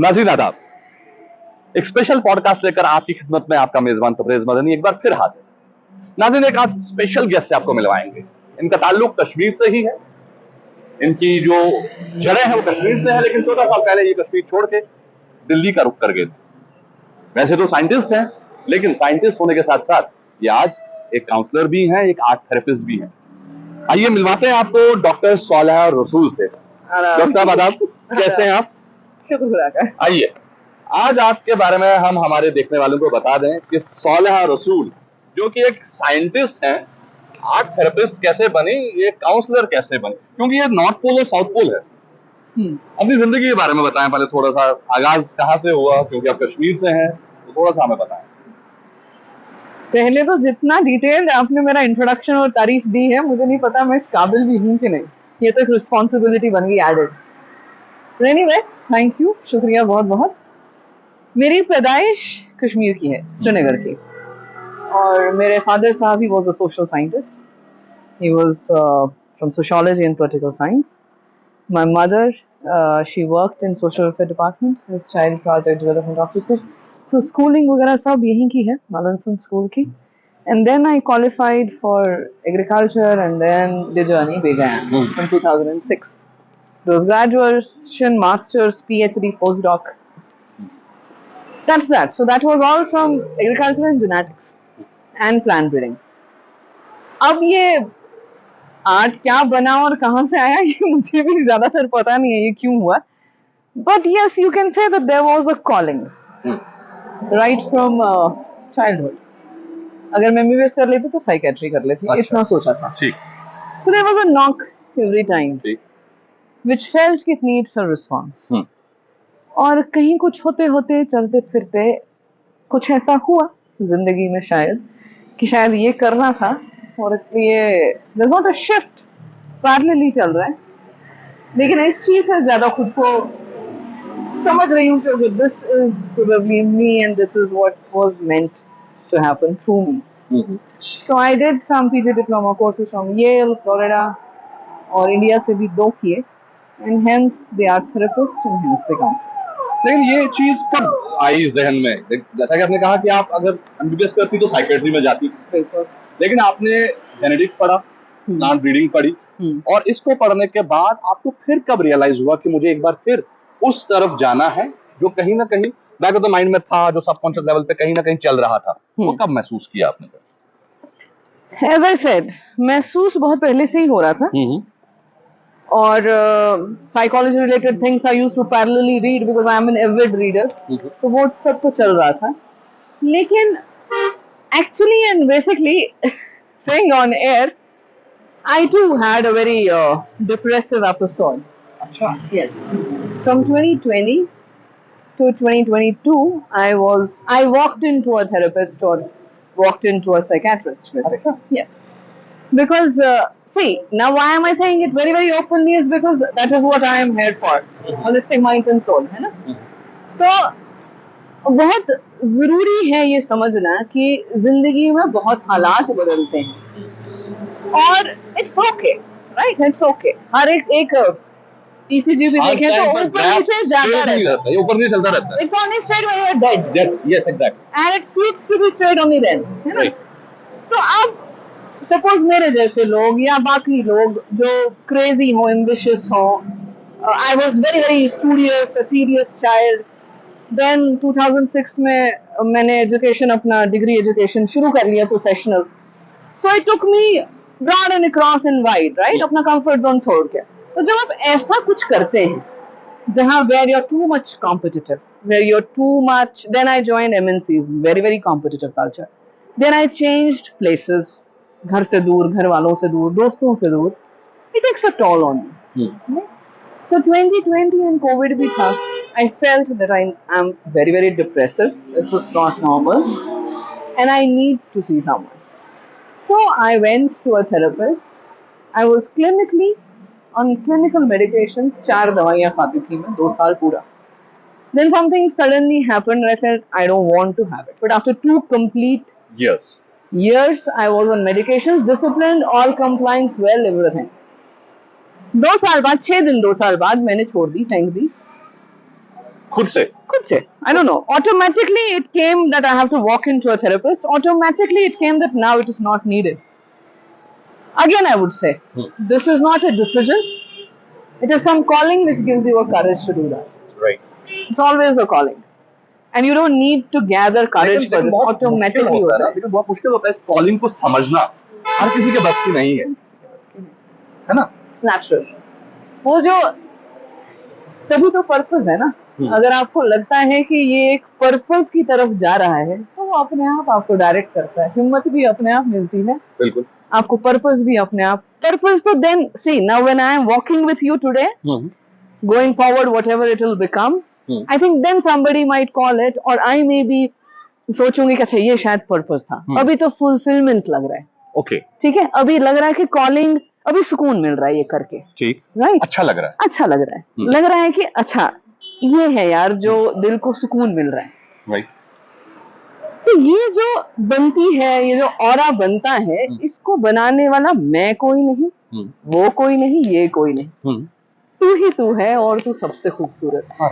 नाज़रीन आदाब, एक स्पेशल पॉडकास्ट लेकर आपकी खिदमत में आपका मेजबान तबरेज मदनी एक बार फिर हाजिर। नाज़रीन, एक आज स्पेशल गेस्ट से आपको मिलवाएंगे। इनका ताल्लुक कश्मीर से ही है, इनकी जो जड़ें हैं वो कश्मीर से है, लेकिन 14 साल पहले ये कश्मीर छोड़ के दिल्ली का रुख कर गए थे। वैसे तो साइंटिस्ट हैं, लेकिन साइंटिस्ट होने के साथ साथ ये आज एक काउंसलर भी हैं, एक आर्ट थेरेपिस्ट भी हैं। आइए मिलवाते हैं आपको डॉक्टर सोलह रसूल से। डॉक्टर साहब आदाब, कैसे हैं आप? शुक्र। आइए आज आपके बारे में हम हमारे देखने वालों को बता दें कि सोलह रसूल जो कि एक साइंटिस्ट हैं, आर्ट थेरेपिस्ट कैसे बनी, ये काउंसलर कैसे बनी, क्योंकि ये नॉर्थ पोल और साउथ पोल है। अपनी जिंदगी के बारे में बताएं पहले, थोड़ा सा आगाज कहाँ से हुआ, क्योंकि आप कश्मीर से हैं, तो थोड़ा सा हमें बताएं। पहले तो जितना डिटेल आपने मेरा इंट्रोडक्शन और तारीफ दी है, मुझे नहीं पता मैं इस काबिल भी हूँ कि नहीं। ये तो एक रिस्पॉन्सिबिलिटी बन गई एडेड। एनीवे, थैंक यू, शुक्रिया बहुत बहुत। मेरी पैदाइश कश्मीर की है, श्रीनगर की, और मेरे फादर साहब he was a social scientist. He was from sociology and political science. My mother, she worked in social welfare department as child project development officer. So schooling वगैरह सब यहीं की है, मालनसन स्कूल की। And then I qualified for agriculture, and then the journey began from 2006. It was graduation, masters, PhD, postdoc. That's that. So that was all from agriculture and genetics and plant breeding. अब ये art क्या बना और कहाँ से आया ये मुझे भी ज्यादातर पता नहीं है ये क्यों हुआ. But yes, you can say that there was a calling. Right from childhood. अगर मैं MBBS कर लेती तो साइकेट्री कर लेती, इतना सोचा था. ठीक. So there was a knock every time, which felt it needs a response. और कहीं कुछ होते होते चलते फिरते कुछ ऐसा हुआ जिंदगी में शायद कि शायद ये करना था, और इसलिए there's not a shift, parallelly चल रहा है. लेकिन इस चीज से ज्यादा खुद को समझ रही हूँ कि this is probably me and this is what was meant to happen through me. So I did some PG diploma courses from Yale, Florida, और इंडिया से भी 2 किए, and hence the art therapist and hence the counselor. लेकिन ये चीज कब आई जहन में? जैसा कि आपने कहा कि आप अगर MBBS करती तो साइकेट्री में जाती, लेकिन आपने जेनेटिक्स पढ़ा, प्लांट ब्रीडिंग पढ़ी, और इसको पढ़ने के बाद आपको फिर कब रियलाइज हुआ कि मुझे एक बार फिर उस तरफ जाना है जो कहीं ना कहीं बैक ऑफ द माइंड में था, जो सबकॉन्शियस लेवल पे कहीं ना कहीं चल रहा था? वो कब महसूस किया आपने? As I said, महसूस बहुत पहले से ही हो रहा था, और psychology related things I used to parallelly read because I am an avid reader, तो वो सब तो चल रहा था. लेकिन actually and basically saying on air, I too had a very depressive episode. अच्छा. Yes. From 2020 to 2022, I walked into a therapist or walked into a psychiatrist, basically. Yes. Because, see, now why am I saying it very, very openly is because that is what I am here for. Holistic mind and soul, है ना? तो बहुत जरूरी है ये समझना कि जिंदगी में बहुत हालात बदलते हैं, और it's okay, right? It's okay. हर एक ECG भी देखें तो ऊपर नीचे जाता रहता है, ऊपर नीचे चलता रहता है. It's only straight when you're dead. Yes, exactly. And it seems to be straight only then, है ना? तो अब सपोज मेरे जैसे लोग या बाकी लोग जो क्रेजी हो, एम्बिशियस हो, I was very very studious, a serious child. Then 2006 में मैंने एजुकेशन, अपना डिग्री एजुकेशन शुरू कर लिया, professional. So it took me broad and across and wide, right? अपना कंफर्ट जोन छोड़ के. तो जब आप ऐसा कुछ करते हैं जहाँ where you're too much competitive, where you're too much, then I joined MNCs, very very competitive culture. Then I changed places, घर से दूर, घर वालों से दूर, दोस्तों से दूर. It takes a toll on you. So 2020 and COVID भी था. I felt that I am very very depressive. This was not normal, and I need to see someone. So I went to a therapist. I was clinically on clinical medications, 4 दवाइयाँ खाती थी मैं 2 साल पूरा. Then something suddenly happened. I said I don't want to have it. But after 2 complete years, I was on medications, disciplined, all compliance, well, everything. 2 साल बाद, 6 दिन 2 साल बाद मैंने छोड़ दी, फेंक दी. खुद से I don't know. Automatically it came that I have to walk into a therapist. Automatically it came that now it is not needed. Again, I would say, this is not a decision. It is some calling which gives you a courage to do that. Right It's always a calling. And you don't need to gather courage for this. Automatically होता है ना, होता है. लेकिन बहुत मुश्किल होता है इस कॉलिंग को समझना, हर किसी के बस की नहीं है ना? It's natural. वो जो तभी तो पर्पस है ना. अगर आपको लगता है कि ये एक पर्पस की तरफ जा रहा है तो वो अपने आप आपको डायरेक्ट करता है. हिम्मत भी अपने आप मिलती है. बिल्कुल. आपको पर्पस भी अपने आप. पर्पस तो then see now when I am walking with you today, going forward whatever it will become, I think then somebody might call it or I may be सोचूंगी कि अच्छा ये शायद पर्पस था. अभी तो फुलफिलमेंट लग रहा है. ओके. ठीक है. अभी लग रहा है कि कॉलिंग, अभी सुकून मिल रहा है ये करके. ठीक. राइट. अच्छा लग रहा है. अच्छा लग रहा है. लग रहा है कि अच्छा ये है यार जो दिल को सुकून मिल रहा है. राइट. तो ये जो बनती है, ये जो ऑरा बनता है, इसको बनाने वाला मैं कोई नहीं, वो कोई नहीं, ये कोई नहीं. तू ही तू है और तू सबसे खूबसूरत है.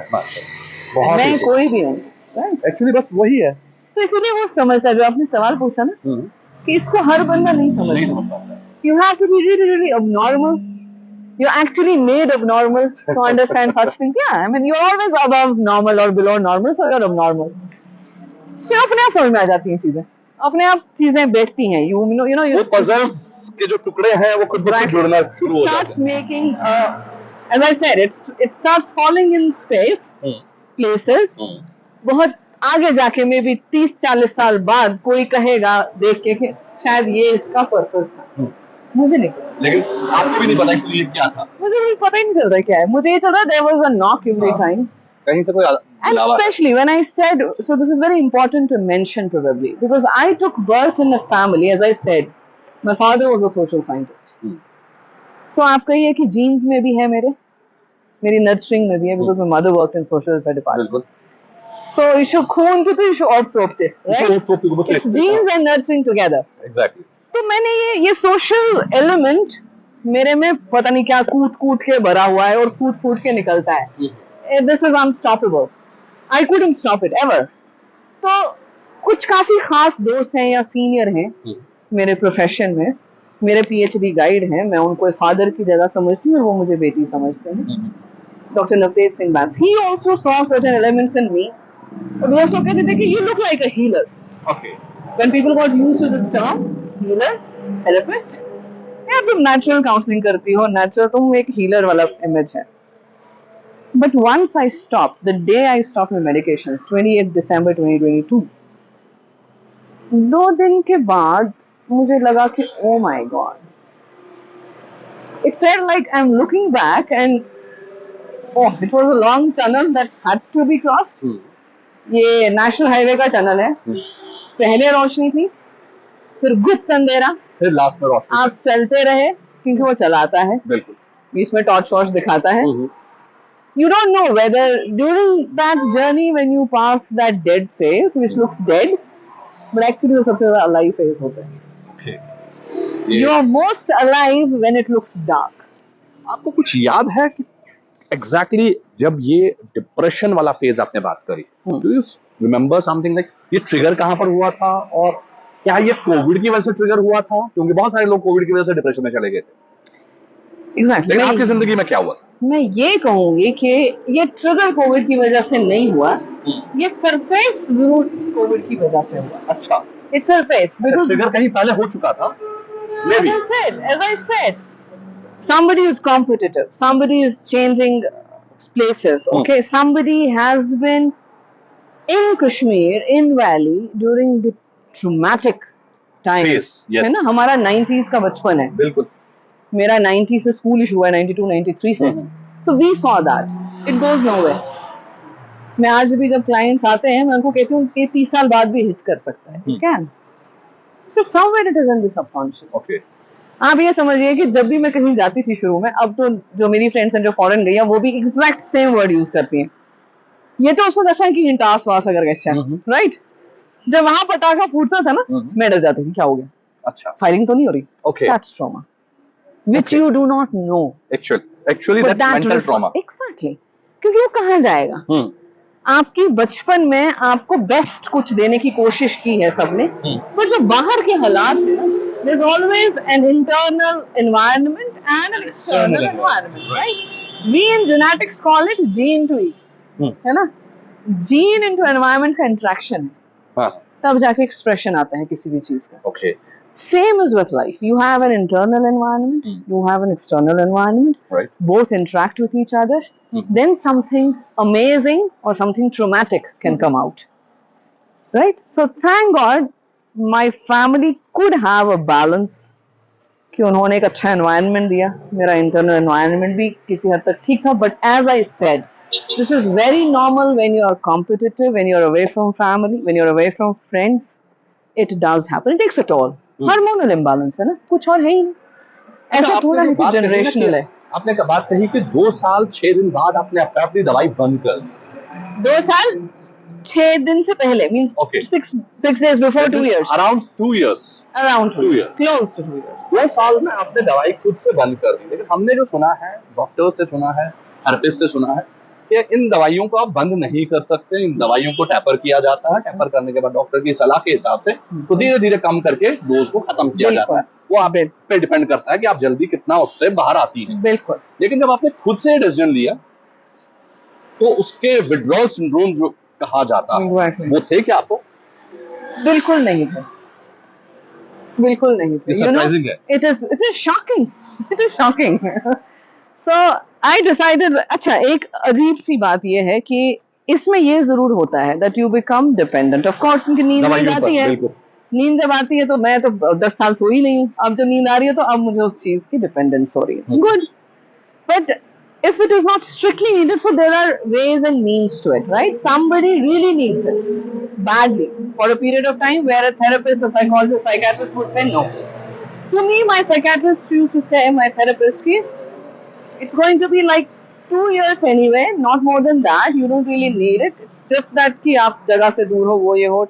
मैं कोई भी नहीं. एक्चुअली बस वही है. तो इसलिए वो समझता है जो आपने सवाल पूछा ना कि इसको हर बंदा नहीं समझता. You have to be really, really abnormal. You're actually made abnormal to understand such things. Yeah, I mean you're always above normal or below normal, so you're abnormal. फिर अपने आप समझ में आ जाती हैं चीजें. अपने आप चीजें बैठती हैं. You know you पजल्स के जो टुकड़े हैं वो खुद ब खुद जुड़ना शुरू हो जाते starts making as I said it starts falling in space, places. बहुत आगे जाके में भी 30-40 साल बाद कोई कहेगा देख के कि शायद ये इसका पर्पस था. मुझे नहीं पता. लेकिन आपको भी नहीं पता कि ये क्या था. मुझे भी पता ही नहीं चल रहा क्या है. मुझे ये चल रहा there was a knock every time. कहीं से कोई And especially when I said, so this is very important to mention probably because I took birth in a family, as I said, my father was a social scientist. So आप कहिए कि genes में भी है मेरी nurturing में भी है because my mother worked in social welfare department. बिल्कुल. So issue खून की तो issue absorbed है, right? It's genes and nurturing together. Exactly. तो मैंने ये social element मेरे में पता नहीं क्या कूट के भरा हुआ है और कूट के निकलता है. This is unstoppable. I couldn't stop it ever. तो कुछ काफी खास दोस्त हैं या सीनियर हैं मेरे प्रोफेशन में, मेरे PhD गाइड हैं. मैं उनको एक फादर की जगह समझती हूँ और वो मुझे बेटी समझते हैं. Doctor Navtej Singh Bais, he also saw certain elements in me. और वो सब कहते थे कि you look like a healer. Okay. When people got used to this term, healer, therapist, यार तुम natural counseling करती हो, natural तुम एक healer वाला image है. But once I stopped, the day I stopped my medications, 28 December 2022, 2 दिन के बाद मुझे लगा कि oh my God, it felt like I'm looking back and oh, it was a long tunnel that had to be crossed. ये national highway का tunnel है. पहले रोशनी थी, फिर गुप्त अंधेरा, फिर लास्ट में रोशनी. आप चलते रहे क्योंकि वो चलाता है. बिल्कुल. बीच में टॉर्च वॉर्च दिखाता है. You don't know whether during that journey when you pass that dead phase which looks dead, but actually वो सबसे ज़्यादा alive phase होता है. Okay. You are most alive when it looks dark. आपको कुछ याद है कि एग्जैक्टली जब ये डिप्रेशन वाला फेज आपने बात करी, do you remember something like ये ट्रिगर कहाँ पर हुआ था और क्या ये कोविड की वजह से ट्रिगर हुआ था? क्योंकि बहुत सारे लोग कोविड की वजह से डिप्रेशन में चले गए थे. Exactly. लेकिन आपकी जिंदगी में क्या हुआ था? मैं ये कहूंगी कि ये ट्रिगर कोविड की वजह से नहीं हुआ. ये सरफेस जरूर कोविड की वजह से हुआ. अच्छा. It's surface because ट्रिगर कहीं पहले हो चुका था. Maybe. As I said, somebody is competitive, somebody is changing places. Okay, somebody has been in Kashmir, in Valley during the traumatic time. Yes. है ना, हमारा 90s का बचपन है. बिल्कुल. मेरा 90 से स्कूल शुरू हुआ 92-93 से. So we saw that. It goes nowhere. मैं आज भी जब क्लाइंट्स आते हैं मैं उनको कहती हूँ कि 30 साल बाद भी हिट कर सकता है. It can. So somewhere it is in the subconscious. Okay. आप ये समझिए कि जब भी मैं कहीं जाती थी शुरू में, अब तो जो मेरी फ्रेंड्स हैं जो फॉरेन गई हैं वो भी एग्जैक्ट सेम वर्ड यूज करती हैं. ये तो उसको दशा की हिंटास वास अगर कैसे, राइट? जब वहां पटाखा फूटता था ना, मैं डर जाती थी क्या हो गया. अच्छा. फायरिंग तो नहीं हो रही. Okay. That's trauma. Which you do not know. Actually But that's mental trauma. Exactly. क्योंकि वो कहाँ जाएगा? आपकी बचपन में आपको बेस्ट कुछ देने की कोशिश की है सबने, पर जो बाहर के हालात है ना, there's always an internal environment and an external environment, right? We in genetics call it gene to E, है ना? Gene into environment का interaction है, हाँ, तब जाके expression आता है किसी भी चीज का. okay, Same is with life. You have an internal environment, you have an external environment. right. Both interact with each other. Then something amazing or something traumatic can come out. Right? So thank God my family could have a balance. कि उन्होंने एक अच्छा environment दिया. मेरा internal environment भी किसी हद तक ठीक था. But as I said, this is very normal when you are competitive, when you are away from family, when you are away from friends. It does happen. It takes a toll. Hormonal imbalance है ना, कुछ और है ही नहीं. ऐसा थोड़ा है कि जनरेशनल है. आपने बात कही कि 2 साल 6 दिन बाद आपने अपनी दवाई बंद कर दी. 2 साल 6 दिन से पहले means Okay. 6 days before 2 years. Around 2 years. Around 2 years. Close to 2 years. 2 साल में आपने दवाई खुद से बंद कर दी. लेकिन हमने जो सुना है, डॉक्टर से सुना है, थेरेपिस्ट से सुना है कि इन दवाइयों को आप बंद नहीं कर सकते. इन दवाइयों को टैपर किया जाता है. टैपर करने के बाद डॉक्टर की सलाह के हिसाब से तो धीरे धीरे कम करके डोज को खत्म किया जाता है. वो आप पे डिपेंड करता है कि आप जल्दी कितना उससे बाहर आती हैं. बिल्कुल. लेकिन जब आपने खुद से डिसीजन लिया तो उसके विड्रॉल सिंड्रोम जो कहा जाता है वो थे क्या आपको? बिल्कुल नहीं थे. बिल्कुल नहीं थे. सरप्राइजिंग है. It is shocking. It is shocking. So I decided. अच्छा, एक अजीब सी बात ये है कि इसमें ये जरूर होता है that you become dependent. Of course उनकी नींद आती है. नींद जब आती है तो मैं तो 10 साल सोई नहीं हूँ. अब जब नींद आ रही है तो अब मुझे उस चीज की डिपेंडेंस हो रही है. Good. But if it is not strictly needed, so there are ways and means to it, right? Somebody really needs it badly for a period of time where a therapist, a psychologist, a psychiatrist would say no. To me, my psychiatrist used to say, my therapist, ki, it's going to be like 2 years anyway, not more than that. You don't really need it. It's just that कि आप जगह से दूर हो, वो ये हो,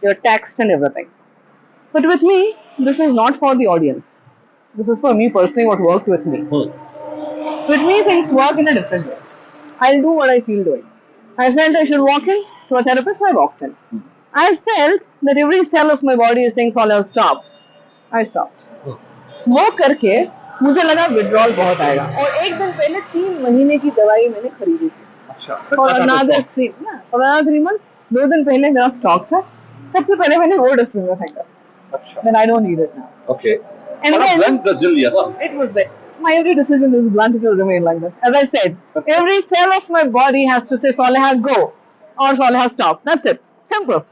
you're taxed and everything. But with me, this is not for the audience. This is for me personally, what worked with me. With me, things work in a different way. I'll do what I feel doing. I felt I should walk in to a therapist, I walked in. I felt that every cell of my body is saying, Soleha, stop. I stopped. वो करके मुझे लगा withdrawal बहुत आएगा और एक दिन पहले 3 महीने की दवाई मैंने खरीदी थी. अच्छा. और another 3 months 2 दिन पहले मेरा स्टॉक था. सबसे पहले मैंने वो डस्टबिन में फेंका. अच्छा. Then I don't need it now. Okay. And then blunt decision लिया था. It was that. My every decision is blunt. It will remain like that. As I said, every cell of my body has to say Soleha go or Soleha stop. That's it. Simple.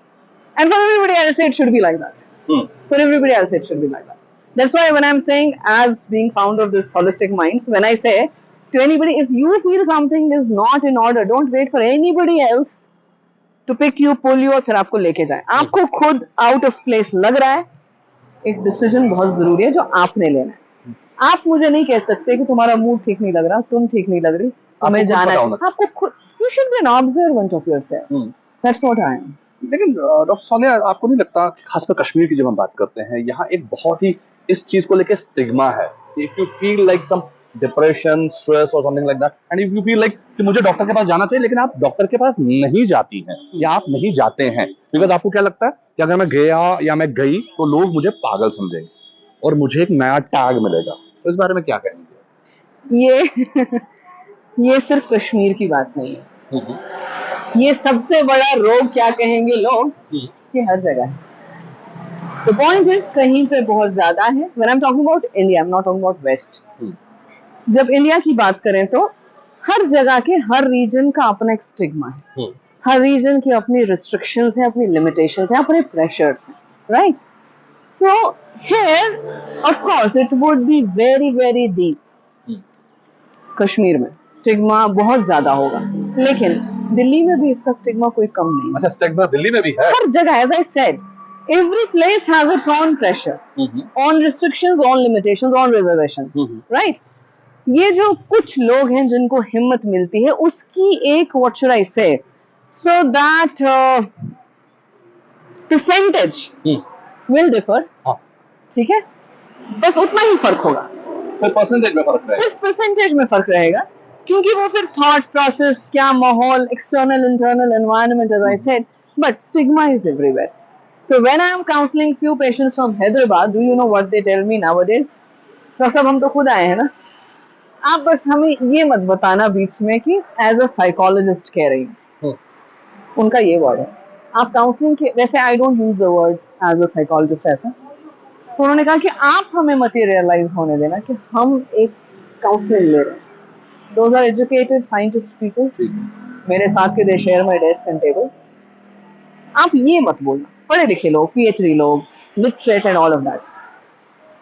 And for everybody else, it should be like that. For everybody else, it should be like that. That's why when I'm saying, as being founder of this holistic minds, when I say to anybody, if you feel something is not in order, don't wait for anybody else to pick you, pull you और फिर आपको लेके जाए. आपको खुद out of place लग रहा है, एक डिसीजन बहुत जरूरी है जो आपने लेना है. आप मुझे नहीं कह सकते कि तुम्हारा मूड ठीक नहीं लग रहा, तुम ठीक नहीं लग रही, तुम्हें जाना है. आपको खुद, you should be an observant of yourself. That's what I am. लेकिन डॉक्टर सोनिया, आपको नहीं लगता, खासकर कश्मीर की जब हम बात करते हैं, यहाँ एक बहुत ही इस चीज को लेकर स्टिग्मा है. If you feel like some depression, stress और something like that, and if you feel like कि मुझे डॉक्टर के पास जाना चाहिए, लेकिन आप डॉक्टर के पास नहीं जाती हैं या आप नहीं जाते हैं, बिकॉज आपको क्या लगता है कि अगर मैं गया या मैं गई तो लोग मुझे पागल समझेंगे और मुझे एक नया टैग मिलेगा. तो इस बारे में क्या कहेंगे? ये सिर्फ कश्मीर की बात नहीं है. ये सबसे बड़ा रोग क्या कहेंगे लोग कि हर जगह है. The point is कहीं पे बहुत ज्यादा है. When I'm talking about India, I'm not talking about West. जब इंडिया की बात करें तो हर जगह के हर रीजन का अपना एक स्टिग्मा है. हर रीजन की अपनी रिस्ट्रिक्शंस हैं, अपनी लिमिटेशंस हैं, अपने प्रेशर्स हैं, right? So here, of course, it would be very, very deep. Kashmir में स्टिग्मा बहुत ज्यादा होगा, लेकिन दिल्ली में भी इसका स्टिग्मा कोई कम नहीं. अच्छा, स्टिग्मा दिल्ली में भी है. हर जगह, as I said, every place has its own pressure, on restrictions, on limitations, on reservations, right? ये जो कुछ लोग हैं जिनको हिम्मत मिलती है, उसकी एक what should I say, so that percentage will differ. ठीक है, बस उतना ही फर्क होगा. फिर परसेंटेज में फर्क रहेगा. सिर्फ परसेंटेज में फर्क रहेगा. क्योंकि वो फिर थॉट प्रोसेस, क्या माहौल, external internal environment, as I said, but stigma is everywhere. So when I am counseling few patients from Hyderabad, do you know what they tell me nowadays? Doctor साहब हम तो खुद आए हैं ना, आप बस हमें ये मत बताना बीच में कि एज अ साइकोलॉजिस्ट कह रही हूँ. उनका ये वर्ड है. आप काउंसलिंग के, वैसे I don't use the word as a psychologist ऐसा, तो उन्होंने कहा कि आप हमें मत ये रियलाइज होने देना कि हम एक काउंसलिंग ले रहे हैं. Those are educated scientist people, मेरे साथ के they share my desk and table. आप ये मत बोलना, पढ़े लिखे लोग, PhD लोग, literate and all of that.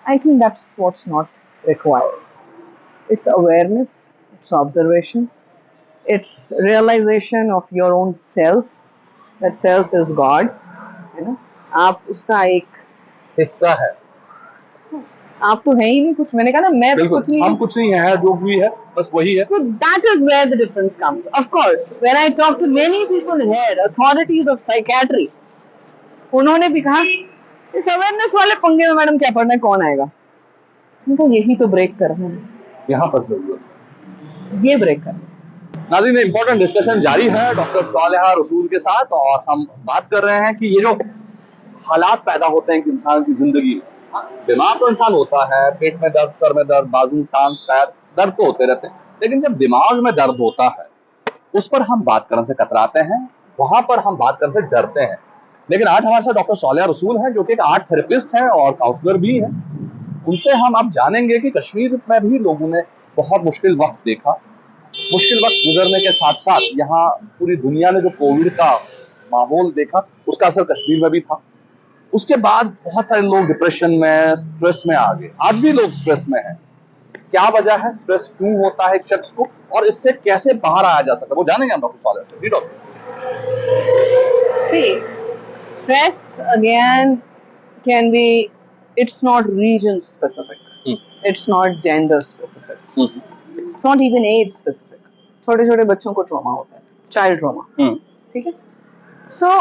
I think that's what's not required. It's awareness, it's observation, it's realization of your own self. That self is God. You know, आप उसका एक हिस्सा है. आप तो है ही नहीं कुछ. मैंने कहा ना, मैं तो कुछ नहीं. हम कुछ नहीं है, जो भी है बस वही है. So that is where the difference comes. Of course, when I talk to many people here, authorities of psychiatry, उन्होंने भी कहा इस अवेयरनेस वाले पंगे में मैडम क्या पढ़ना है, कौन आएगा. उनको यही तो ब्रेक करना है, यहाँ पर जरूरत, ये ब्रेक करना. नाज़रीन, इंपॉर्टेंट डिस्कशन जारी है डॉक्टर सालेहा रसूल के साथ, और हम बात कर रहे हैं कि ये जो हालात पैदा होते हैं कि इंसान की जिंदगी में, बीमार तो इंसान होता है, पेट में दर्द, सर में दर्द, बाजू, टांग, पैर दर्द तो होते रहते हैं, लेकिन जब दिमाग में दर्द होता है उस पर हम बात करने से कतराते हैं, वहां पर हम बात करने से डरते हैं. लेकिन आज हमारे साथ डॉक्टर सालेहा रसूल हैं, जो कि एक आर्ट थेरेपिस्ट हैं और काउंसलर भी हैं. उनसे हम अब जानेंगे कि कश्मीर में भी लोगों ने बहुत मुश्किल वक्त देखा. मुश्किल वक्त गुजरने के साथ साथ यहाँ पूरी दुनिया ने जो कोविड का माहौल देखा, उसका असर कश्मीर में भी था. उसके बाद बहुत सारे लोग डिप्रेशन में, स्ट्रेस में आ गए. आज भी लोग स्ट्रेस में हैं. क्या वजह है, स्ट्रेस क्यों होता है एक शख्स को, और इससे कैसे बाहर आया जा सकता है, वो जानेंगे हम डॉक्टर सालेहा से. जी doctor. Stress again can be, it's not region specific, it's not gender specific, it's not even age specific. छोटे छोटे बच्चों को ट्रॉमा होता है, चाइल्ड ट्रॉमा. ठीक है. सो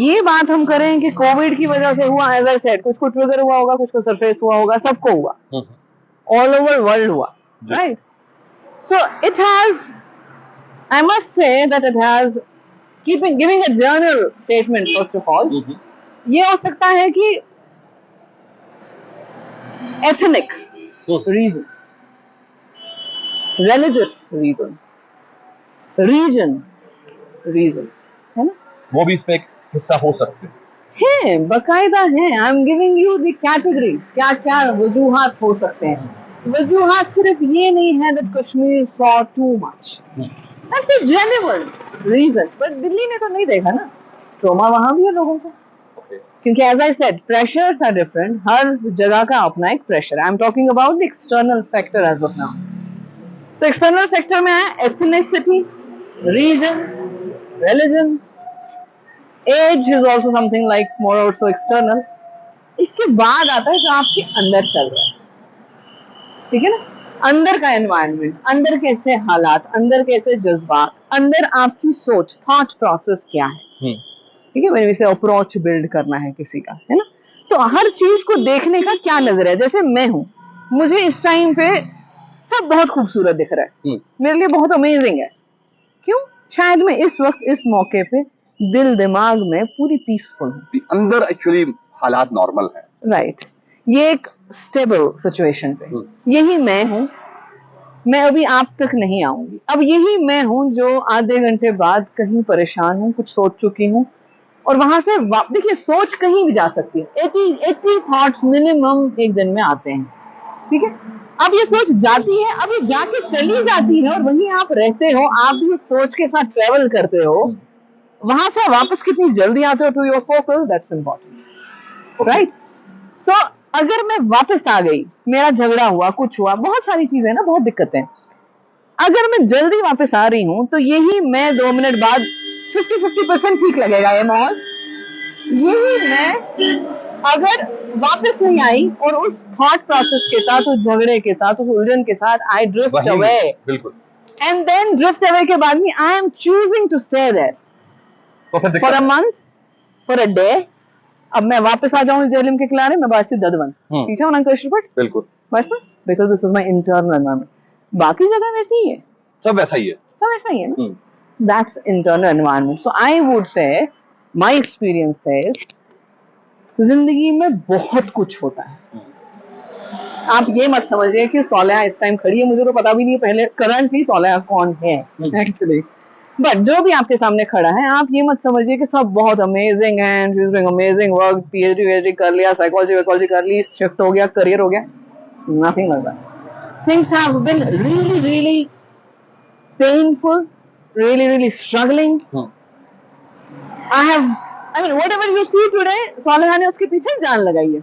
ये बात हम करें कि कोविड की वजह से हुआ, एज आई सेड, कुछ को ट्रिगर हुआ होगा, कुछ को सरफेस हुआ होगा, सबको हुआ, ऑल ओवर वर्ल्ड हुआ, right. So it has, I must say that it has, giving a journal statement first of all, ये हो सकता है कि ethnic reasons, religious reasons, region reasons, है ना, वो भी इसमें एक हिस्सा हो सकते हैं. बकायदा है. I am giving you the categories, क्या क्या वजूहात हो सकते हैं. वजूहात सिर्फ ये नहीं है that Kashmir saw too much. That's a genuine reason. But Delhi ने तो नहीं देखा ना, ट्रॉमा वहां भी है लोगों को. क्योंकि as I said, pressures are different. हर जगह का अपना एक pressure. I am talking about the external factor as of now. तो एक्सटर्नल फैक्टर में है ethnicity, region, religion, age is also something like more also external. इसके बाद आता है जो आपके अंदर चल रहा है. ठीक है ना, अंदर का एनवायरनमेंट, अंदर कैसे हालात, अंदर कैसे जज्बात, अंदर आपकी सोच, थॉट प्रोसेस क्या है. ठीक है, मैंने इसे अप्रोच बिल्ड करना है किसी का, है ना. तो हर चीज को देखने का क्या नजर है. जैसे मैं हूं, मुझे इस टाइम पे सब बहुत खूबसूरत दिख रहा है, मेरे लिए बहुत अमेजिंग है. क्यों? शायद मैं इस वक्त इस मौके पे दिल दिमाग में पूरी पीसफुल हूँ, अंदर एक्चुअली हालात नॉर्मल है, राइट. ये एक स्टेबल सिचुएशन पे यही मैं हूँ. मैं अभी आप तक नहीं आऊंगी. अब यही मैं हूँ जो आधे घंटे बाद कहीं परेशान हूँ, कुछ सोच चुकी हूँ, और वहां से देखिए, सोच कहीं भी जा सकती है. 80 थॉट्स मिनिमम एक दिन में आते हैं. ठीक है. अब ये सोच जाती है, अब ये जाके चली जाती है, और वहीं आप रहते हो, आप भी उस सोच के साथ ट्रेवल करते हो. वहां से वापस कितनी जल्दी आते हो to your focus, that's important, right. So अगर मैं वापस आ गई, मेरा झगड़ा हुआ, कुछ हुआ, बहुत सारी चीजें ना, बहुत दिक्कतें, अगर मैं जल्दी वापस आ रही हूं तो यही मैं 2 मिनट बाद 50% ठीक लगेगा ये माहौल. यही मैं अगर वापस नहीं आई और उस थॉट प्रोसेस के साथ, उस झगड़े के साथ, उस उलझन के साथ आई ड्रिफ्ट अवे, बिल्कुल, एंड देन ड्रिफ्ट अवे के बाद में I am choosing to stay there for a month, for a day. अब मैं वापस आ जाऊं जेलिम के किनारे, मैं बासी ददवन ठीक है, बिल्कुल, because this is my internal environment. बाकी जगह वैसी ही है. सब वैसा ही है। सब ऐसा ही है ना। That's internal environment. So I would say, my experience says, जिंदगी में बहुत कुछ होता है। आप ये मत समझिए कि सोलेहा इस टाइम खड़ी है, मुझे तो पता भी नहीं पहले करंटली सोलेहा कौन है एक्चुअली, बट जो भी आपके सामने खड़ा है, आप ये मत समझिए कि सब बहुत अमेजिंग है, अमेजिंग वर्क, पीएचडी कर लिया, साइकोलॉजी कर ली, शिफ्ट हो गया, करियर हो गया, nothing like that. Things have been really really painful, really struggling. I mean whatever you see today, Soleha ने उसके पीछे जान लगाई है,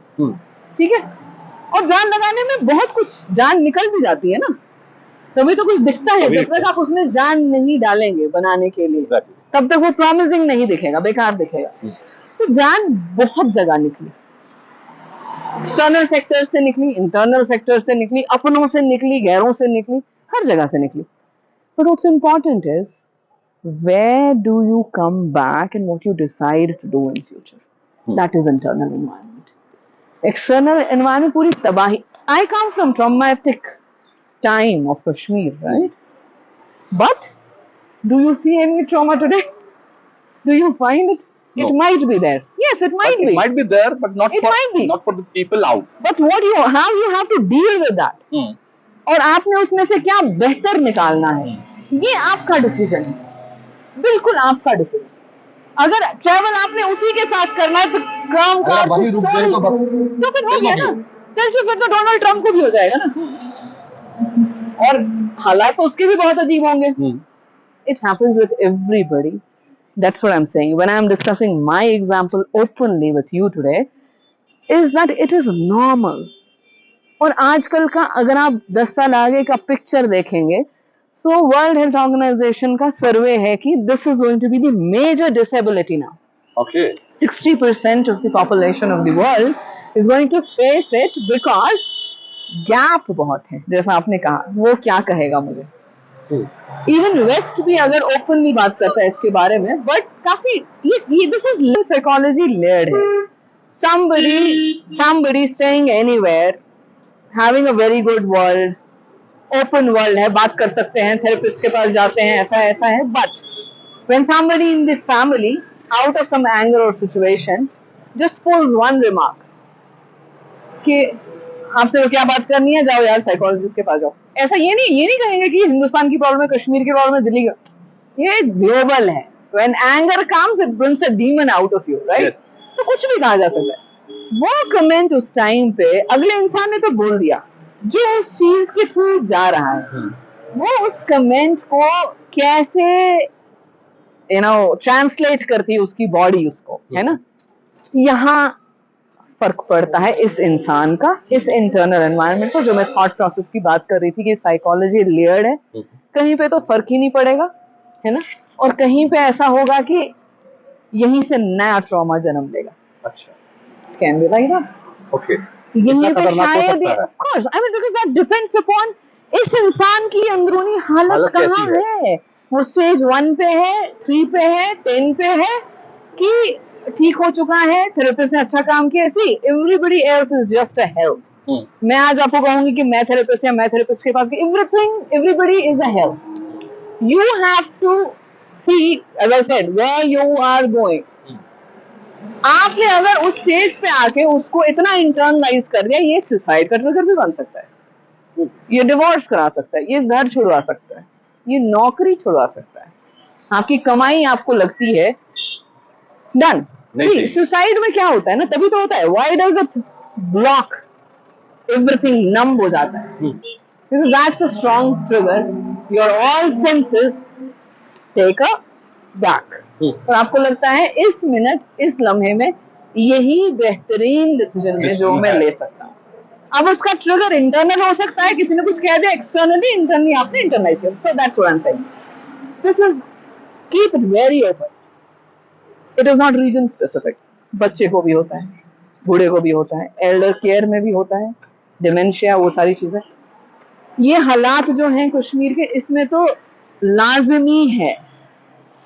ठीक है, और जान लगाने में बहुत कुछ जान निकल भी जाती है ना, तभी तो कुछ दिखता है। जब तक आप उसमें जान नहीं डालेंगे बनाने के लिए, तब तक वो प्रॉमिसिंग नहीं दिखेगा, बेकार दिखेगा। तो जान बहुत जगह निकली, एक्सटर्नल फैक्टर से निकली, इंटरनल फैक्टर से निकली, अपनों से निकली, गैरों से निकली, हर जगह से निकली। But what's important is where do you come back and what you decide to do in future. That is internal environment. External environment पूरी तबाही। I come from traumatic time of Kashmir, right? But do you see any trauma today? Do you find it? No. It might be there. Yes, it might be. It might be there, but not for the people out. But how you have to deal with that. और आपने उसमें से क्या बेहतर निकालना है, ये आपका डिसीजन है, बिल्कुल आपका डिसीजन। अगर ट्रैवल आपने उसी के साथ करना है तो काम का तो फिर हो गया ना, फिर तो डोनाल्ड ट्रम्प को भी हो जाएगा ना, और हालात तो उसके भी बहुत अजीब होंगे। It happens with everybody. That's what I am saying when I am discussing my example openly with you today, is that it is normal. और आजकल का अगर आप 10 साल आगे का पिक्चर देखेंगे, सो वर्ल्ड हेल्थ ऑर्गेनाइजेशन का सर्वे है कि this is going to be the major disability now. Okay, 60% of the population of the world is going to face it because gap बहुत है, जैसा आपने कहा। वो क्या कहेगा मुझे, इवन वेस्ट भी अगर ओपनली बात करता है इसके बारे में, बट काफी ये दिस इज साइकोलॉजी लेयर्ड है। somebody staying anywhere, having a very good world, open world है, बात कर सकते हैं, थेरेपिस्ट के पास जाते हैं, ऐसा है, but when somebody in the family out of some anger or situation just pulls one remark कि आपसे वो क्या बात करनी है, जाओ यार साइकोलॉजिस्ट के पास जाओ, ऐसा ये नहीं कहेंगे कि हिंदुस्तान की प्रॉब्लम है, कश्मीर की प्रॉब्लम है, दिल्ली का, ये ग्लोबल है। when anger comes it brings a demon out of you, right? Yes. तो कुछ भी कहा जा सकता है। वो कमेंट उस टाइम पे अगले इंसान ने तो बोल दिया, जो उस चीज के थ्रू जा रहा है, वो उस कमेंट को कैसे ट्रांसलेट करती है उसकी बॉडी, उसको, है ना। यहाँ फर्क पड़ता है इस इंसान का, इस इंटरनल एनवायरनमेंट को, जो मैं थॉट प्रोसेस की बात कर रही थी कि साइकोलॉजी लेयर्ड है। कहीं पे तो फर्क ही नहीं पड़ेगा, है ना, और कहीं पे ऐसा होगा कि यहीं से नया ट्रॉमा जन्म लेगा। अच्छा, can be like that. Okay, यहीं पे शायद, of course, I mean because that depends upon इस इंसान की अंदरूनी हालत कहाँ है। वो स्टेज 1 पे है, 3 पे है, 10 पे है, कि ठीक हो चुका है, थेरेपिस्ट ने अच्छा काम किया। See everybody else is just a help. मैं आज आपको कहूंगी कि मैं थेरेपिस्ट या मैं थेरेपिस्ट के पास, everybody is a help. You have to see, as I said, where you are going. आपने अगर उस स्टेज पे आके उसको इतना इंटरनलाइज कर दिया, ये सुसाइड का ट्रिगर भी बन सकता है, ये डिवोर्स करा सकता है, ये घर छुड़वा सकता है, ये नौकरी छुड़वा सकता है, आपकी कमाई आपको लगती है डन। सुसाइड में क्या होता है ना, तभी तो होता है, why does it block everything, numb हो जाता है, because that's a strong trigger, your all senses take a back. और आपको लगता है इस मिनट, इस लम्हे में यही बेहतरीन डिसीजन है जो मैं ले सकता हूँ। अब उसका ट्रिगर इंटरनल हो सकता है, किसी ने कुछ कह दिया एक्सटर्नली, इंटरनली आपने इंटरनलाइज किया। So that's what I am saying, this is, keep it very open, it is not reason specific. बच्चे को भी होता है, बूढ़े को भी होता है, एल्डर केयर में भी होता है, डिमेंशिया, वो सारी चीजें। ये हालात जो हैं कश्मीर के, इसमें तो लाजमी है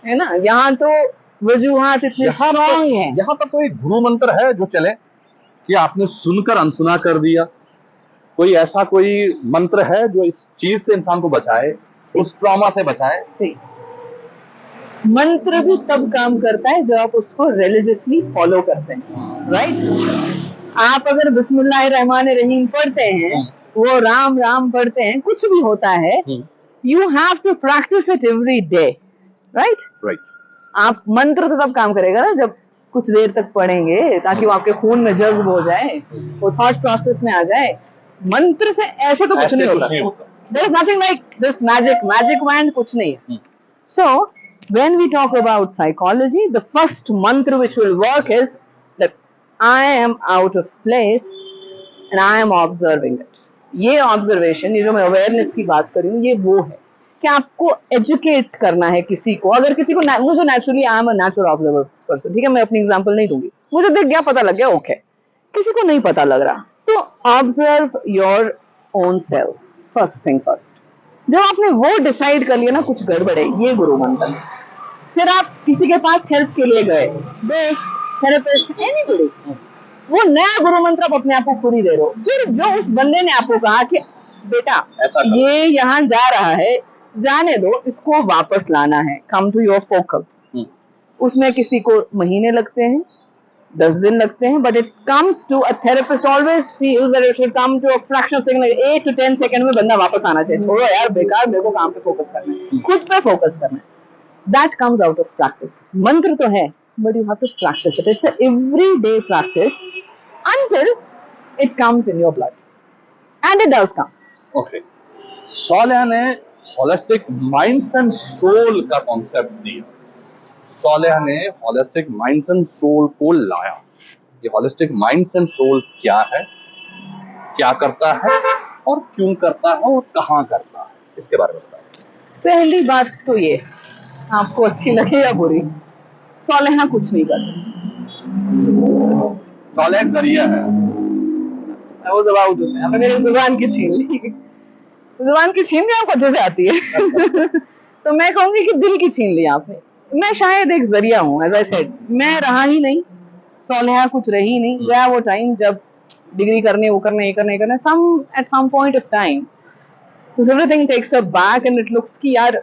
ना। यहाँ तो वजूहात इतने स्ट्रॉन्ग हैं। यहाँ पर कोई गुरु मंत्र है जो चले कि आपने सुनकर अनसुना कर दिया? कोई ऐसा कोई मंत्र है जो इस चीज से इंसान को बचाए? उस ट्रॉमा से बचाएं। सही। मंत्र भी तब काम करता है जब आप उसको रिलीजियसली फॉलो करते हैं, राइट? आप अगर बिस्मिल्लाहिर्रहमानिर्रहीम पढ़ते हैं, वो राम राम पढ़ते हैं, कुछ भी होता है, you have to practise it every day, right? Right. आप मंत्र तो तब काम करेगा ना जब कुछ देर तक पढ़ेंगे, ताकि वो आपके खून में जज्ब हो जाए, वो थॉट प्रोसेस में आ जाए। मंत्र से ऐसे तो कुछ नहीं होता। There is nothing like this magic wand कुछ नहीं है। So, when we talk about psychology, the first mantra which will work is that I am out of place and I am observing it. ये observation, ये जो मैं awareness की बात कर रही हूँ, ये वो है कि आपको educate करना है किसी को। अगर किसी को मुझे naturally I am a natural observer person, ठीक है, मैं अपनी example नहीं दूंगी, मुझे दिख गया, पता लग गया, okay। किसी को नहीं पता लग रहा, तो observe your own self, first thing first। जब आपने वो डिसाइड कर लिया ना कुछ गड़बड़ है, ये गुरु मंत्र। फिर आप किसी के पास हेल्प के लिए गए, थेरेपिस्ट, एनीबॉडी, वो नया गुरु मंत्र आप अपने आप को खुद ही दे रहे हो। फिर जो उस बंदे ने आपको कहा कि बेटा ये यहाँ जा रहा है, जाने दो, इसको वापस लाना है, कम टू योर फोकस। उसमें किसी को महीने लगते हैं, 10 दिन लगते हैं, but it comes to a therapist always feels that it should come to a fraction of second, 8 to 10 second में बंदा वापस आना चाहिए। छोड़ो यार बेकार, मेरे को काम पे फोकस करना है, खुद पे फोकस करना है। That comes out of practice. मंत्र तो है, but you have to practise it. It's a everyday practice until it comes in your blood, and it does come. Okay. Sauleha ने होलिस्टिक माइंड्स एंड सोल का concept दिया। सौलेहा ने holistic minds and soul को लाया। ये होलिस्टिक माइंड्स एंड सोल क्या है, क्या करता है और क्यों करता है और कहाँ करता है, इसके बारे में बताइए। पहली बात तो ये, आपको अच्छी लगे या बुरी, सौलेहा कुछ नहीं करता। सौलेहा एक जरिया है। I was about to say, आपने मेरी जुबान की छीन ली। जुबान की छीन ली आपको अच्छे से आती है। तो मैं कहूंगी कि दिल की छीन ली आपने। मैं शायद एक जरिया हूँ, एज आई सेड, मैं रहा ही नहीं, सौलेहा कुछ रही नहीं। गया वो टाइम जब डिग्री करनी, वो करना, ये करना, ये करना, at some point of time everything takes a back and it looks कि यार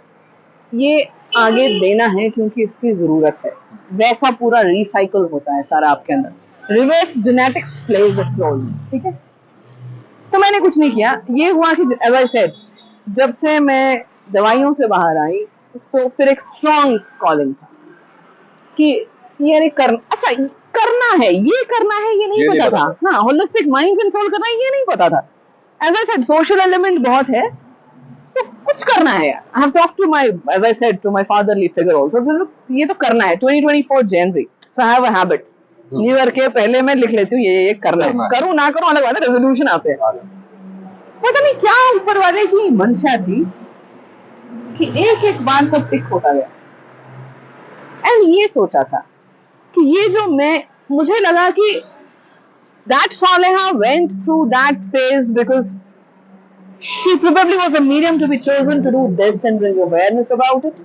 ये आगे देना है क्योंकि इसकी जरूरत है। वैसा पूरा रिसाइकल होता है सारा आपके अंदर, reverse genetics plays a role, ठीक है। तो मैंने कुछ नहीं किया। ये हुआ कि एज आई सेड, जब से मैं दवाइयों से बाहर आई, तो फिर एक स्ट्रॉन्ग कॉलिंग था कि ये अच्छा करना है, ये करना है, ये नहीं पता था। हाँ, होलिस्टिक माइंड्स एंड सोल करना है, ये नहीं पता था। As I said, social element बहुत है, तो कुछ करना है। I have talked to my, as I said, to my fatherly figure also, ये तो करना है। 2024 January, so I have a habit, new year के पहले मैं लिख लेती हूँ ये करना है। करूँ ना करूँ अलग बात है, रेजोल्यूशन आते हैं। पता नहीं क्या ऊपर वाले की मंशा थी कि एक एक बार सब टिक होता गया। एंड ये सोचा था कि ये जो मुझे लगा कि that Saleha went through that phase because she probably was a medium to be chosen to do this and bring awareness about it.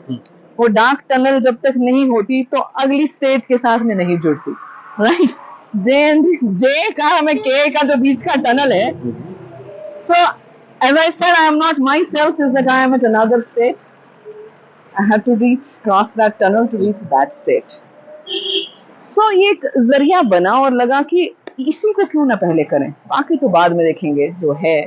वो डार्क टनल जब तक नहीं होती तो अगली स्टेट के साथ में नहीं जुड़ती, राइट? जे का हमें के का जो बीच का टनल है, so as I said, I am not myself, is that I am at another state. I have to cross that tunnel to reach that state. So ये एक जरिया बना और लगा कि इसी को क्यों ना पहले करें, बाकी तो बाद में देखेंगे जो है।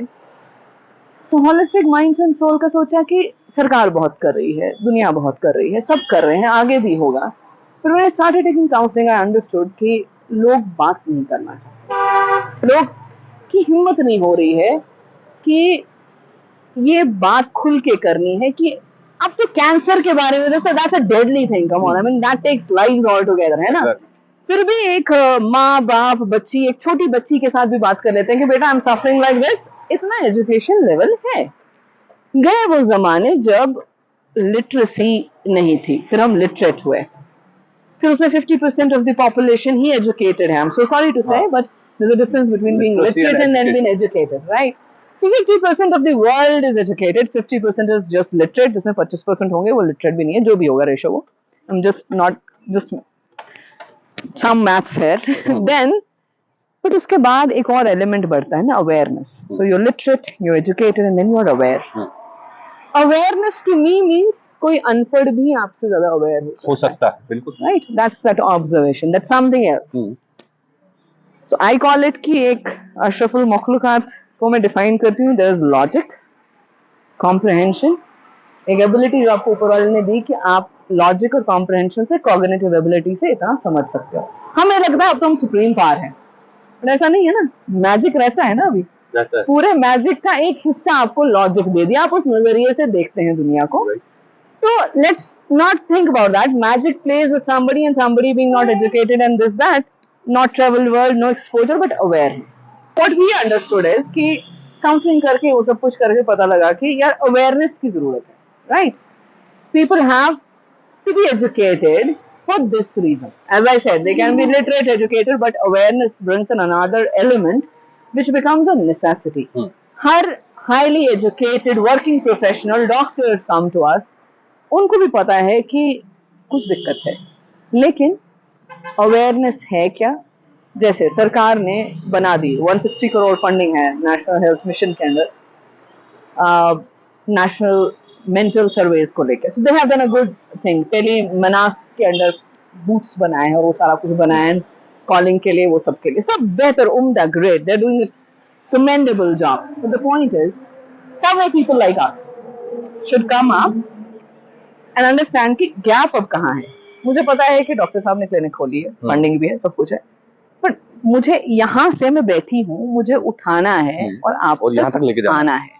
तो होलिस्टिक माइंड्स एंड सोल का सोचा कि सरकार बहुत कर रही है, दुनिया बहुत कर रही है, सब कर रहे हैं, आगे भी होगा। फिर मैंने started taking counselling, I understood कि लोग बात नहीं करना चाहते, लोग की हिम्मत नहीं हो रही है कि ये बात खुल के करनी है। कि अब तो कैंसर के बारे में, that's a deadly thing, come on, I mean that takes lives all together, है ना। फिर भी एक माँ बाप बच्ची, एक छोटी बच्ची के साथ भी बात कर लेते हैं कि बेटा I am suffering like this. इतना एजुकेशन लेवल है। गए वो जमाने जब लिटरेसी नहीं थी, फिर हम लिटरेट हुए, फिर उसमें 50% ऑफ द पॉपुलेशन ही एजुकेटेड है। I am so sorry to say, but there is a difference between being literate and being educated, right? So 50% of the world is educated, 50% is just literate, जिसमें 25% होंगे वो literate भी नहीं है, जो भी होगा रेशो वो। I'm just some maths here. Then, but उसके बाद एक और एलिमेंट बढ़ता है ना, awareness. So you're literate, you're educated, and then you're aware. Awareness to me means कोई अनपढ़ भी आपसे ज्यादा अवेयर हो सकता है, बिल्कुल। Right, that's that observation, that's something else. तो आई कॉल इट कि एक अशरफुल मखलूकात को मैं डिफाइन करती हूँ, देयर इज लॉजिक, कॉम्प्रहेंशन, एक एबिलिटी जो आपको ऊपर वाले ने दी कि आप लॉजिक और कॉम्प्रहेंशन से, कॉग्निटिव एबिलिटी से इतना समझ सकते हो। हमें लगता है अब तो हम सुप्रीम पावर हैं, पर ऐसा नहीं है ना, मैजिक रहता है ना अभी। पूरे मैजिक का एक हिस्सा आपको लॉजिक दे दिया, आप उस नजरिए से देखते हैं दुनिया को। तो let's not think about that, magic plays with somebody and somebody being not educated and this that, not travel world, no exposure but aware. What we understood is कि काउंसलिंग करके वो सब कुछ करके पता लगा कि यार अवेयरनेस की जरूरत है, right? People have to be educated for this reason. As I said, they can be literate, educated, but awareness brings in another element which becomes a necessity. Her highly educated working professional, doctors come to us, उनको भी पता है कि कुछ दिक्कत है, लेकिन awareness है क्या? जैसे सरकार ने बना दी 160 करोड़ फंडिंग है नेशनल हेल्थ मिशन के अंदर, नेशनल मेंटल सर्वेज को लेकर। So they have done a good thing, tele Manas के अंदर बूथ्स बनाए हैं और वो सारा कुछ बनाए हैं कॉलिंग के लिए, वो सब के लिए सब बेहतर, उम्दा, great, they are doing a commendable job. But the point is some people like us should come up and understand कि गैप अब कहाँ है। मुझे पता है कि डॉक्टर साहब ने क्लिनिक खोली है, फंडिंग भी है, सब कुछ है, बट मुझे यहाँ से मैं बैठी हूँ, मुझे उठाना है और आपको यहाँ तक लेके आना है।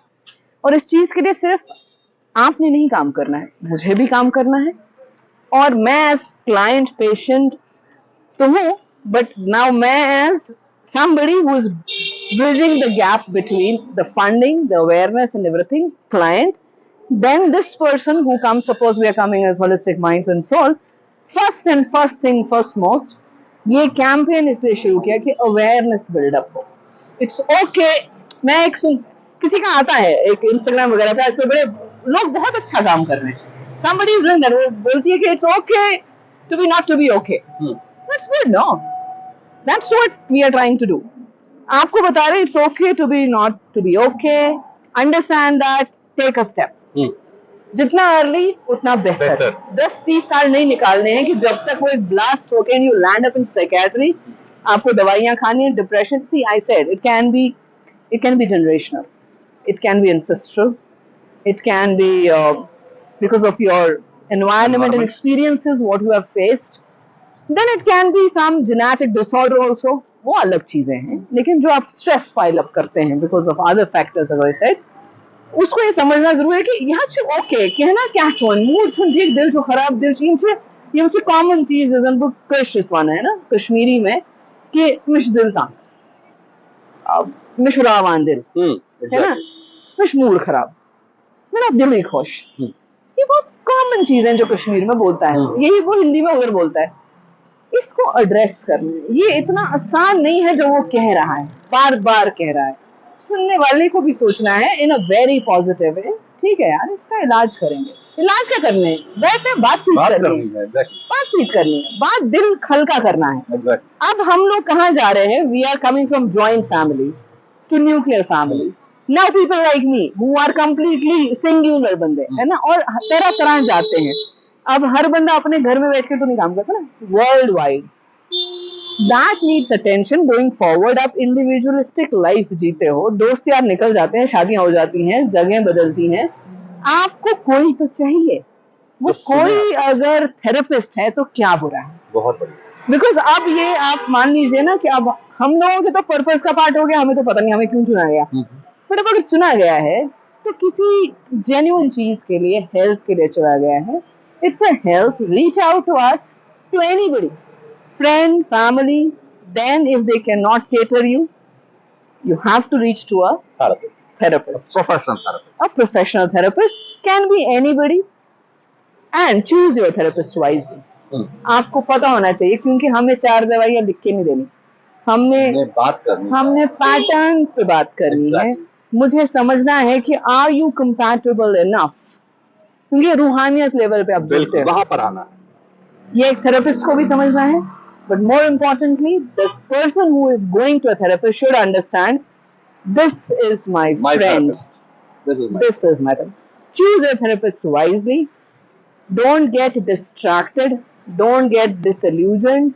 और इस चीज के लिए सिर्फ आपने नहीं काम करना है, मुझे भी काम करना है। और मैं एज क्लाइंट, पेशेंट तो हूँ, बट नाउ मैं as somebody who is bridging the gap between the funding, the awareness and everything, client, then this person who comes, suppose we are coming as holistic minds and soul, first thing, first most, ये campaign इसलिए शुरू किया कि awareness buildup हो। It's okay, मैं एक किसी का आता है एक इंस्टाग्राम वगैरह पे, इसमें बड़े लोग बहुत अच्छा काम कर रहे हैं, somebody is doing that, वो बोलती है कि it's okay to be not to be okay. That's good, no, that's what we are trying to do. आपको बता रहे it's okay to be not to be okay, understand that, take a step. जितना early उतना बेहतर। 10-30 साल नहीं निकालने हैं कि जब तक वो एक ब्लास्ट होके and you land up in psychiatry, आपको दवाइयां खानी है, depression. See I said it can be generational, it can be ancestral, it can be because of your environment and experiences what you have faced, then it can be some genetic disorder also, वो अलग चीजें हैं। लेकिन जो आप stress pile up करते हैं because of other factors, as I said, उसको ये समझना जरूरी है कि यहाँ से ओके कहना क्या चोन मूड छुन ठीक दिल जो खराब दिल ये मुझे कॉमन चीज है, वो कशिश वाना है ना कश्मीरी में कि मिश दिल था मिश रावान दिल है ना, मिश मूड खराब, मेरा दिल ही खुश, ये बहुत कॉमन चीज है जो कश्मीर में बोलता है, यही वो हिंदी में उधर बोलता है। इसको एड्रेस करना ये इतना आसान नहीं है जो वो कह रहा है, बार बार कह रहा है। सुनने वाले को भी सोचना है इन अ वेरी पॉजिटिव वे, ठीक है यार इसका इलाज करेंगे। इलाज क्या करने, वैसे बातचीत करनी है, बातचीत करनी है, बात दिल हल्का करना है। अब हम लोग कहाँ जा रहे हैं, we are coming from joint families to nuclear families. Now people like me who are completely singular बंदे है ना, और तरह तरह जाते हैं। अब हर बंदा अपने घर में बैठ के तो नहीं काम करता ना, world wide. That needs attention going forward. आप इंडिविजुअलिस्टिक लाइफ जीते हो, दोस्त यार निकल जाते हैं, शादियां हो जाती हैं, जगह बदलती हैं, आपको कोई तो चाहिए। वो कोई अगर थेरेपिस्ट है तो क्या बुरा है, बहुत बढ़िया। बिकॉज अब ये आप मान लीजिए ना कि अब हम लोगों के तो पर्पस का पार्ट हो गया, हमें तो पता नहीं हमें क्यों चुना गया, बट अब अगर चुना गया है तो किसी जेन्युइन चीज के लिए, हेल्थ के लिए चुना गया है। It's a help. Reach out to us, to anybody, friend, family. Then, if they cannot cater you, you have to reach to a therapist. Professional therapist. A professional therapist can be anybody, and choose your therapist wisely. आपको पता होना चाहिए, क्योंकि हमें 4 दवाइयाँ लिख के नहीं देनी, हमने पैटर्न पे बात करनी है। मुझे समझना है कि are you compatible enough, क्योंकि रूहानियत लेवल पे आप देखते हैं, वहां पर आना है। ये एक थेरेपिस्ट को भी समझना है, but more importantly the person who is going to a therapist should understand this is my friend, this is my choose your therapist wisely. Don't get distracted. Don't get disillusioned.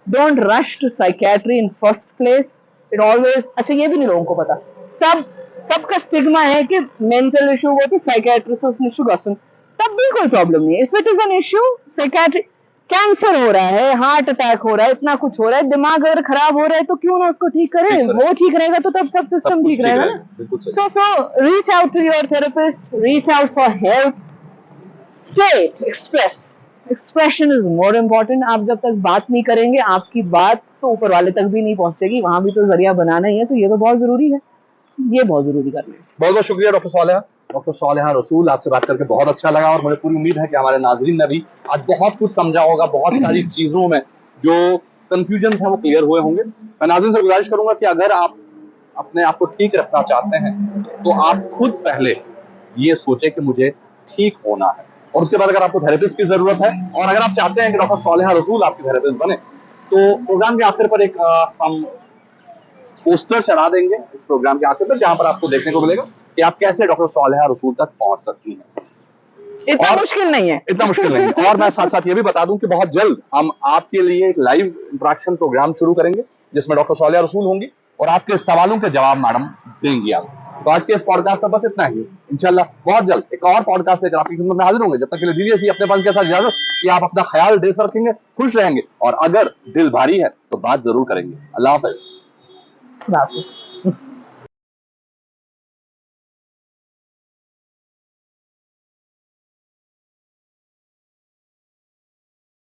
Don't rush to psychiatry in first place. It always, अच्छा ये भी नहीं लोगों को पता, सबका stigma है कि मेंटल इशू हो तो साइकियाट्रिस्ट इशू का सुन, तब भी कोई प्रॉब्लम नहीं है. If it is an issue, psychiatry, cancer हो रहा है, हार्ट अटैक हो रहा है, इतना कुछ हो रहा है, दिमाग अगर खराब हो रहा है तो क्यों ना उसको ठीक करें. वो ठीक रहेगा तो तब सब सिस्टम ठीक रहेगा ना. So reach out to your therapist, reach out for help. Say it, expression is more important. आप जब तक बात नहीं करेंगे, आपकी बात तो ऊपर वाले तक भी नहीं पहुंचेगी, वहां भी तो जरिया बनाना ही है. तो ये तो बहुत जरूरी है, ये बहुत जरूरी करना है. बहुत बहुत शुक्रिया डॉक्टर सालेहा रसूल, आपसे बात करके बहुत अच्छा लगा और मुझे पूरी उम्मीद है कि हमारे नाजरीन ने भी आज बहुत कुछ समझा होगा, बहुत सारी चीजों में जो कंफ्यूजन है वो क्लियर हुए होंगे. मैं नाज़रीन से गुजारिश करूंगा कि अगर आप अपने आप को ठीक रखना चाहते हैं तो आप खुद पहले ये सोचे कि मुझे ठीक होना है, और उसके बाद अगर आपको थेरेपिस्ट की जरूरत है और अगर आप चाहते हैं कि डॉक्टर सालेहा रसूल आपकी थेरेपिस्ट बने, तो प्रोग्राम के आखिर पर एक हम पोस्टर चढ़ा देंगे इस प्रोग्राम के आखिर पर, जहां पर आपको देखने को मिलेगा कि आप कैसे डॉक्टर सालेहा रसूल तक पहुंच सकती हैं. इतना मुश्किल नहीं है, इतना मुश्किल नहीं है. और मैं साथ साथ ये भी बता दूं कि बहुत जल्द हम आपके लिए एक लाइव इंटरेक्शन प्रोग्राम शुरू करेंगे जिसमें डॉक्टर सालेहा रसूल होंगी और आपके सवालों के जवाब मैडम देंगी आप. तो आज के इस पॉडकास्ट में बस इतना ही. इंशाल्लाह बहुत जल्द एक और पॉडकास्ट लेकर आपकी खिदमत में हाजिर होंगे. जब तक के लिए दीजिए इसी अपनेपन के साथ इजाजत कि आप अपना ख्याल दे रखेंगे, खुश रहेंगे, और अगर दिल भारी है तो बात जरूर करेंगे. अल्लाह हाफिज. वापस